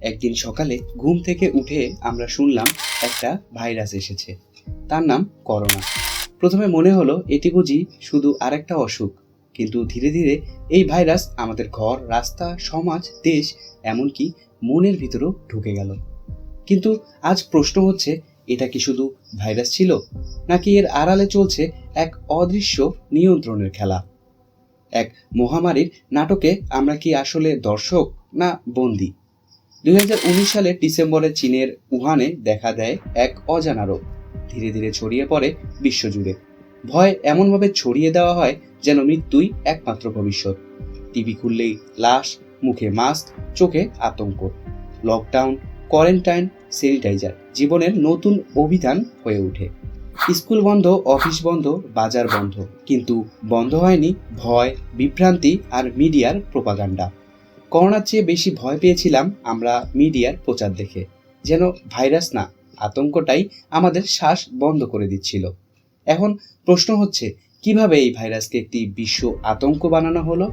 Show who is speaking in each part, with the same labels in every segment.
Speaker 1: একদিন সকালে ঘুম থেকে উঠে আমরা শুনলাম একটা ভাইরাস এসেছে। তার নাম করোনা। প্রথমে মনে হলো এটি বুঝি শুধু আরেকটা অসুখ, কিন্তু ধীরে ধীরে এই ভাইরাস আমাদের ঘর, রাস্তা, সমাজ, দেশ, এমনকি মনের ভিতরেও ঢুকে গেল। কিন্তু আজ প্রশ্ন হচ্ছে, এটা কি শুধু ভাইরাস ছিল, নাকি এর আড়ালে চলছে এক অদৃশ্য নিয়ন্ত্রণের খেলা? এক মহামারীর নাটকে আমরা কি আসলে দর্শক, না বন্দী? 2019 সালের ডিসেম্বরে চীনের উহানে দেখা দেয় এক অজানা রোগ। ধীরে ধীরে ছড়িয়ে পড়ে বিশ্বজুড়ে। ভয় এমনভাবে ছড়িয়ে দেওয়া হয় যেন মৃত্যুই একমাত্র ভবিষ্যৎ। টিভি খুললেই লাশ, মুখে মাস্ক, চোখে আতঙ্ক। লকডাউন, কোয়ারেন্টাইন, স্যানিটাইজার জীবনের নতুন অভিধান হয়ে ওঠে। স্কুল বন্ধ, অফিস বন্ধ, বাজার বন্ধ, কিন্তু বন্ধ হয়নি ভয়, বিভ্রান্তি আর মিডিয়ার প্রোপাগান্ডা। করোনার চেয়ে বেশি ভয় পেয়েছিলাম আমরা মিডিয়ার প্রচার দেখে। যেন ভাইরাস না, আতঙ্কটাই আমাদের শ্বাস বন্ধ করে দিচ্ছিল। এখন প্রশ্ন হচ্ছে, কিভাবে এই ভাইরাসকে একটি বিশ্ব আতঙ্ক বানানো হলো?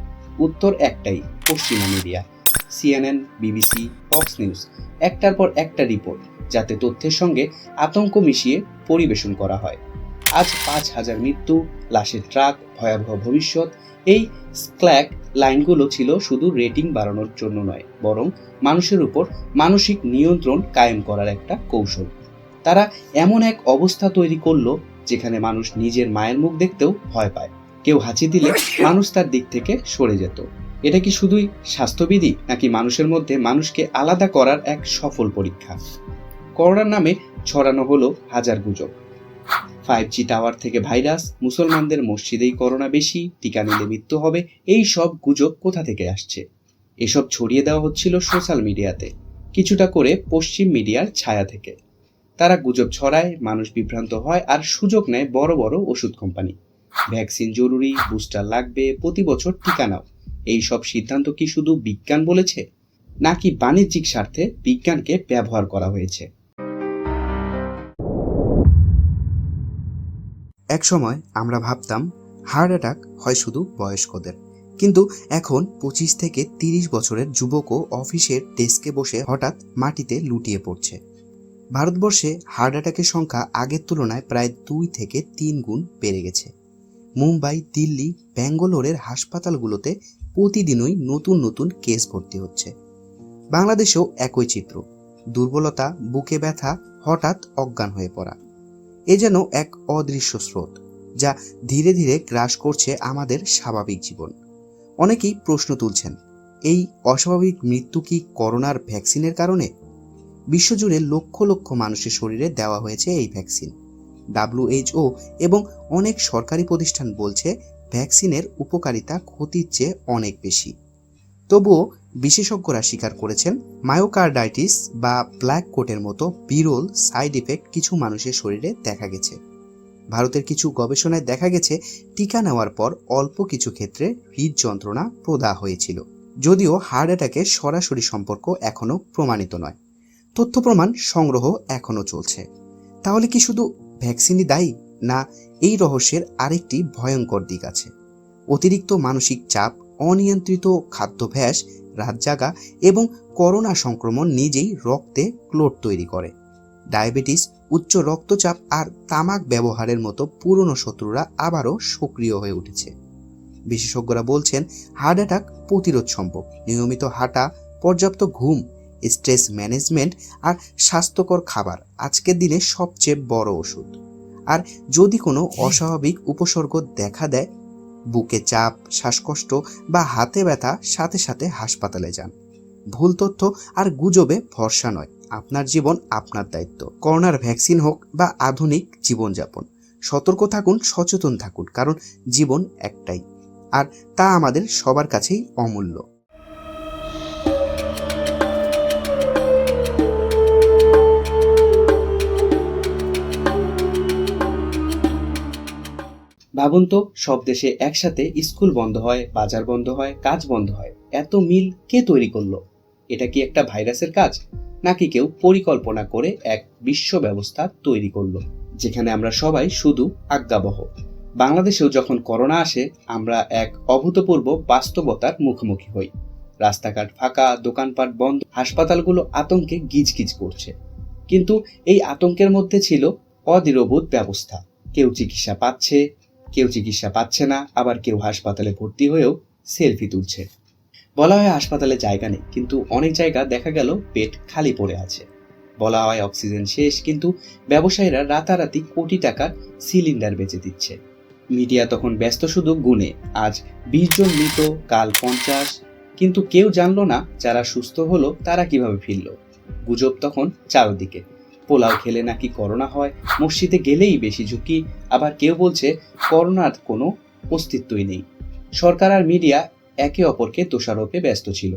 Speaker 1: উত্তর একটাই, পশ্চিমা media. CNN, BBC, Fox news, একটার পর একটা রিপোর্ট, যাতে তথ্যের সঙ্গে আতঙ্ক মিশিয়ে পরিবেশন করা হয়। আজ 5,000 মৃত্যু, লাশের ট্রাক, ভয়াবহ ভবিষ্যৎ। এই স্ক্ল্যাক লাইনগুলো ছিল শুধু রেটিং বাড়ানোর জন্য নয়, বরং মানুষের উপর মানসিক নিয়ন্ত্রণ কায়েম করার একটা কৌশল। তারা এমন এক অবস্থা তৈরি করলো যেখানে মানুষ নিজের মায়ের মুখ দেখতেও ভয় পায়। কেউ হাঁচি দিলে মানুষ তার দিক থেকে সরে যেত। এটা কি শুধুই স্বাস্থ্যবিধি, নাকি মানুষের মধ্যে মানুষকে আলাদা করার এক সফল পরীক্ষা? করোনার নামে ছড়ানো হলো হাজার গুজব। 5G টাওয়ার থেকে ভাইরাস, মুসলমানদের মসজিদেই করোনা বেশি, টিকা নিলে মৃত্যু হবে, এই সব গুজব কোথা থেকে আসছে? এসব ছড়িয়ে দেওয়া হচ্ছিল সোশ্যাল মিডিয়াতে, কিছুটা করে পশ্চিম মিডিয়ার ছায়া থেকে। তারা গুজব ছড়ায়, মানুষ বিভ্রান্ত হয়, আর সুযোগ নেয় বড় বড় ওষুধ কোম্পানি। ভ্যাকসিন জরুরি, বুস্টার লাগবে, প্রতি বছর টিকা নাও। এই সব সিদ্ধান্ত কি শুধু বিজ্ঞান বলেছে, নাকি বাণিজ্যিক স্বার্থে বিজ্ঞানকে ব্যবহার করা হয়েছে?
Speaker 2: এক সময় আমরা ভাবতাম হার্ট অ্যাটাক হয় শুধু বয়স্কদের, কিন্তু এখন 25 থেকে 30 বছরের যুবকও অফিসের ডেস্কে বসে হঠাৎ মাটিতে লুটিয়ে পড়ছে। ভারতবর্ষে হার্ট অ্যাটাকের সংখ্যা আগের তুলনায় প্রায় 2 থেকে 3 গুণ বেড়ে গেছে। মুম্বাই, দিল্লি, ব্যাঙ্গালোরের হাসপাতালগুলোতে প্রতিদিনই নতুন নতুন কেস ভর্তি হচ্ছে। বাংলাদেশেও একই চিত্র, দুর্বলতা, বুকে ব্যথা, হঠাৎ অজ্ঞান হয়ে পড়া। এ যেন এক অদৃশ্য স্রোত, যা ধীরে ধীরে গ্রাস করছে আমাদের স্বাভাবিক জীবন। অনেকেই প্রশ্ন তুলছেন, এই অস্বাভাবিক মৃত্যু কি করোনার ভ্যাকসিনের কারণে? বিশ্বজুড়ে লক্ষ লক্ষ মানুষের শরীরে দেওয়া হয়েছে এই ভ্যাকসিন। WHO এবং অনেক সরকারি প্রতিষ্ঠান বলছে ভ্যাকসিনের উপকারিতা ক্ষতির চেয়ে অনেক বেশি। তবুও বিশেষজ্ঞরা স্বীকার করেছেন মায়োকার্ডাইটিস বা ব্ল্যাক কোটের মতো বিরল সাইড ইফেক্ট কিছু মানুষের শরীরে দেখা গেছে। ভারতের কিছু গবেষণায় দেখা গেছে টিকা নেওয়ার পর অল্প কিছু ক্ষেত্রে হৃদযন্ত্রণা প্রদাহ হয়েছিল, যদিও হার্ট অ্যাটাকের সরাসরি সম্পর্ক এখনও প্রমাণিত নয়। তথ্য প্রমাণ সংগ্রহ এখনও চলছে। তাহলে কি শুধু ভ্যাকসিনই দায়ী, না এই রহস্যের আরেকটি ভয়ঙ্কর দিক আছে? অতিরিক্ত মানসিক চাপ, অনিয়ন্ত্রিত খাদ্যাভ্যাস, রাত জাগা এবং করোনা সংক্রমণ নিজেই রক্তে ক্লোট তৈরি করে। ডায়াবেটিস, উচ্চ রক্তচাপ আর তামাক ব্যবহারের মতো পুরনো শত্রুরা আবারও সক্রিয় হয়ে উঠেছে। বিশেষজ্ঞরা বলছেন হার্ট অ্যাটাক প্রতিরোধ সম্ভব। নিয়মিত হাঁটা, পর্যাপ্ত ঘুম, স্ট্রেস ম্যানেজমেন্ট আর স্বাস্থ্যকর খাবার আজকের দিনে সবচেয়ে বড় ওষুধ। আর যদি কোনো অস্বাভাবিক উপসর্গ দেখা দেয়, বুকে চাপ, শ্বাসকষ্ট বা হাতে ব্যথা, সাথে সাথে হাসপাতালে যান। ভুল তথ্য আর গুজবে ভরসা নয়, আপনার জীবন আপনার দায়িত্ব। করোনার ভ্যাকসিন হোক বা আধুনিক জীবনযাপন, সতর্ক থাকুন, সচেতন থাকুন, কারণ জীবন একটাই, আর তা আমাদের সবার কাছেই অমূল্য।
Speaker 1: ভাবুন তো, সব দেশে একসাথে স্কুল বন্ধ হয়, বাজার বন্ধ হয়, কাজ বন্ধ হয়। এত মিল কে তৈরি করলো? এটা কি একটা ভাইরাসের কাজ, নাকি কেউ পরিকল্পনা করে এক বিশ্ব ব্যবস্থা তৈরি করলো যেখানে আমরা সবাই শুধু আজ্ঞাবহ? বাংলাদেশেও যখন করোনা আসে, আমরা এক অভূতপূর্ব বাস্তবতার মুখোমুখি হই। রাস্তাঘাট ফাঁকা, দোকানপাট বন্ধ, হাসপাতালগুলো আতঙ্কে গিজগিজ করছে। কিন্তু এই আতঙ্কের মধ্যে ছিল অদৃঢ়বোধ ব্যবস্থা। কেউ চিকিৎসা পাচ্ছে, কেউ চিকিৎসা পাচ্ছে না, আবার কেউ হাসপাতালে ভর্তি হয়েও সেলফি তুলছে। বলা হয় হাসপাতালে জায়গা নেই, কিন্তু অনেক জায়গা দেখা গেল বেড খালি পড়ে আছে। বলা হয় অক্সিজেন শেষ, কিন্তু ব্যবসায়ীরা রাতারাতি কোটি টাকার সিলিন্ডার বেচে দিচ্ছে। মিডিয়া তখন ব্যস্ত শুধু গুণে, আজ 20 জন মৃত, কাল 50, কিন্তু কেউ জানলো না যারা সুস্থ হলো তারা কিভাবে ফিরল। গুজব তখন চারদিকে। পোলাও খেলে নাকি করোনা হয়, মসজিদে গেলেই বেশি ঝুঁকি, আবার কেউ বলছে করোনার কোনো অস্তিত্বই নেই। সরকার আর মিডিয়া একে অপরকে দোষারোপে ব্যস্ত ছিল,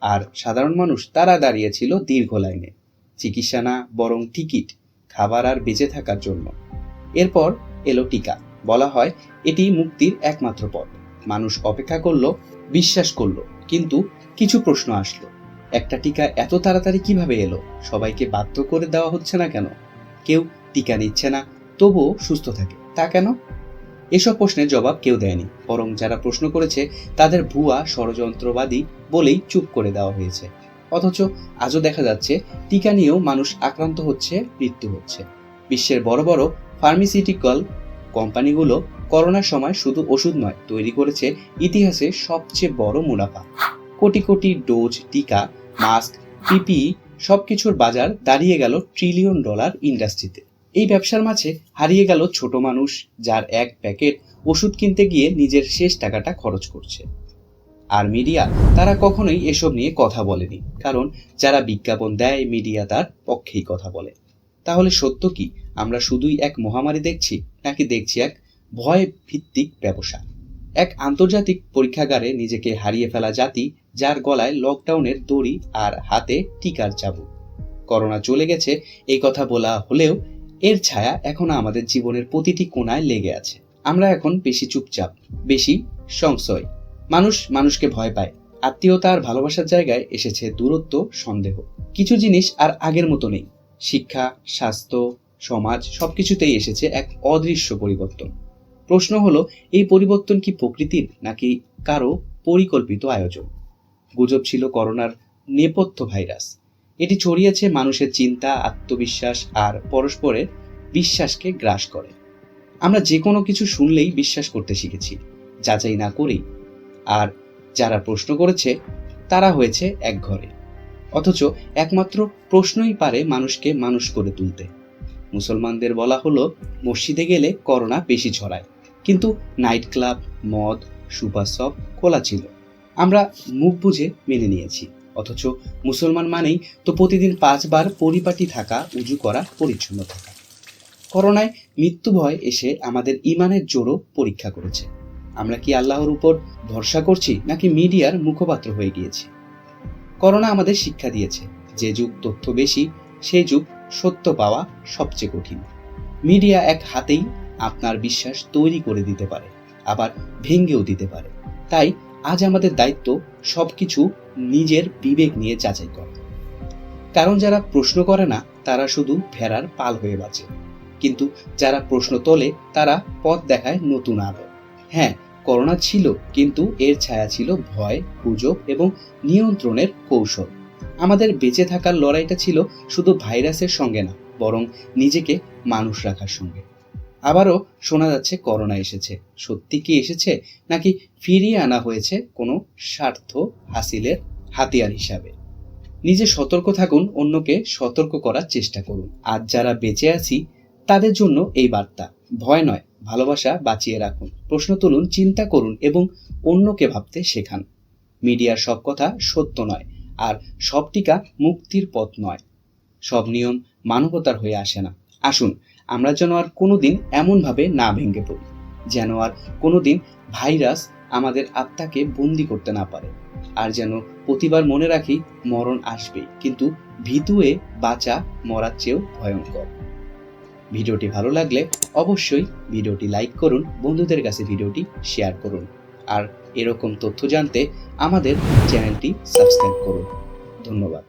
Speaker 1: আর সাধারণ মানুষ তারা দাঁড়িয়েছিল দীর্ঘ লাইনে, চিকিৎসা না বরং টিকিট, খাবার আর বেঁচে থাকার জন্য। এরপর এলো টিকা। বলা হয় এটি মুক্তির একমাত্র পথ। মানুষ অপেক্ষা করলো, বিশ্বাস করলো, কিন্তু কিছু প্রশ্ন আসলো। একটা টিকা এত তাড়াতাড়ি কিভাবে এলো? সবাইকে বাধ্য করে দেওয়া হচ্ছে না কেন? কেউ টিকা নিচ্ছে না, তবুও সুস্থ থাকে, তা কেন? এসব প্রশ্নের জবাব কেউ দেয়নি, বরং যারা প্রশ্ন করেছে তাদের ভুয়া ষড়যন্ত্রবাদী বলেই চুপ করে দেওয়া হয়েছে। অথচ আজও দেখা যাচ্ছে টিকা নিয়েও মানুষ আক্রান্ত হচ্ছে, মৃত্যু হচ্ছে। বিশ্বের বড় বড় ফার্মাসিউটিক্যাল কোম্পানিগুলো করোনার সময় শুধু ওষুধ নয়, তৈরি করেছে ইতিহাসে সবচেয়ে বড় মুনাফা। কোটি কোটি ডোজ টিকা, মাস্ক, পিপিই সবকিছুর বাজার দাঁড়িয়ে গেল ট্রিলিয়ন ডলার ইন্ডাস্ট্রিতে। এই ব্যবসার মাঝে হারিয়ে গেল ছোট মানুষ, যার এক প্যাকেট ওষুধ কিনতে গিয়ে নিজের শেষ টাকাটা খরচ করছে। আর মিডিয়া, তারা কখনোই এসব নিয়ে কথা বলেনি, কারণ যারা বিজ্ঞাপন দেয় মিডিয়া তার পক্ষেই কথা বলে। তাহলে সত্য কি? আমরা শুধুই এক মহামারী দেখছি, নাকি দেখছি এক ভয় ভিত্তিক ব্যবসা? এক আন্তর্জাতিক পরীক্ষাগারে নিজেকে হারিয়ে ফেলা জাতি, যার গলায় লকডাউনের দড়ি আর হাতে টিকার চাবুক। করোনা চলে গেছে এই কথা বলা হলেও এর ছায়া এখনো আমাদের জীবনের প্রতিটি কোণায় লেগে আছে। আমরা এখন বেশি চুপচাপ, বেশি সংশয়। মানুষ মানুষকে ভয় পায়। আত্মীয়তা আর ভালোবাসার জায়গায় এসেছে দূরত্ব, সন্দেহ। কিছু জিনিস আর আগের মতো নেই। শিক্ষা, স্বাস্থ্য, সমাজ সবকিছুতেই এসেছে এক অদৃশ্য পরিবর্তন। প্রশ্ন হলো, এই পরিবর্তন কি প্রকৃতির, নাকি কারো পরিকল্পিত আয়োজন? গুজব ছিল করোনার নেপথ্য ভাইরাস। এটি ছড়িয়েছে মানুষের চিন্তা, আত্মবিশ্বাস আর পরস্পরের বিশ্বাসকে গ্রাস করে। আমরা যে কোনো কিছু শুনলেই বিশ্বাস করতে শিখেছি, যাচাই না করেই। আর যারা প্রশ্ন করেছে তারা হয়েছে একঘরে। অথচ একমাত্র প্রশ্নই পারে মানুষকে মানুষ করে তুলতে। মুসলমানদের বলা হলো মসজিদে গেলে করোনা বেশি ছড়ায়, কিন্তু নাইট ক্লাব, মদ, সুপার শপ খোলা ছিল। আমরা মুখ বুঝে মেনে নিয়েছি। অথচ মুসলমান মানেই তো প্রতিদিন 5 বার পরিপাটি থাকা, উজু করা, পরিচ্ছন্ন থাকা। করোনায় মৃত্যু ভয় এসে আমাদের ইমানের জোরও পরীক্ষা করেছে। আমরা কি আল্লাহর উপর ভরসা করছি, নাকি মিডিয়ার মুখপাত্র হয়ে গিয়েছি? করোনা আমাদের শিক্ষা দিয়েছে, যে যুগ তথ্য বেশি, সেই যুগ সত্য পাওয়া সবচেয়ে কঠিন। মিডিয়া এক হাতেই আপনার বিশ্বাস তৈরি করে দিতে পারে, আবার ভেঙেও দিতে পারে। তাই আজ আমাদের দায়িত্ব সবকিছু নিজের বিবেক নিয়ে যাচাই করা। কারণ যারা প্রশ্ন করে না তারা শুধু ভেড়ার পাল হয়ে বাঁচে, কিন্তু যারা প্রশ্ন তোলে তারা পথ দেখায় নতুন আলো। হ্যাঁ, করোনা ছিল, কিন্তু এর ছায়া ছিল ভয়, গুজব এবং নিয়ন্ত্রণের কৌশল। আমাদের বেঁচে থাকার লড়াইটা ছিল শুধু ভাইরাসের সঙ্গে না, বরং নিজেকে মানুষ রাখার সঙ্গে। আবারও শোনা যাচ্ছে করোনা এসেছে। সত্যি কি এসেছে, নাকি ফিরিয়ে আনা হয়েছে কোনো স্বার্থ হাসিলের হাতিয়ার হিসাবে? নিজে সতর্ক থাকুন, অন্যকে সতর্ক করার চেষ্টা করুন। আজ যারা বেঁচে আছি তাদের জন্য এই বার্তা: ভয় নয়, ভালোবাসা বাঁচিয়ে রাখুন। প্রশ্ন তুলুন, চিন্তা করুন এবং অন্যকে ভাবতে শেখান। মিডিয়ার সব কথা সত্য নয়, আর সব টিকা মুক্তির পথ নয়। সব নিয়ম মানবতার হয়ে আসে না। আসুন আমরা যেন আর কোনোদিন এমনভাবে না ভেঙে পড়ি, যেন আর কোনোদিন ভাইরাস আমাদের আত্মাকে বন্দি করতে না পারে। আর যেন প্রতিবার মনে রাখি, মরণ আসবেই, কিন্তু ভীতু হয়ে বাঁচা মরার চেয়েও ভয়ঙ্কর। ভিডিওটি ভালো লাগলে অবশ্যই ভিডিওটি লাইক করুন, বন্ধুদের কাছে ভিডিওটি শেয়ার করুন, আর এরকম তথ্য জানতে আমাদের চ্যানেলটি সাবস্ক্রাইব করুন। ধন্যবাদ।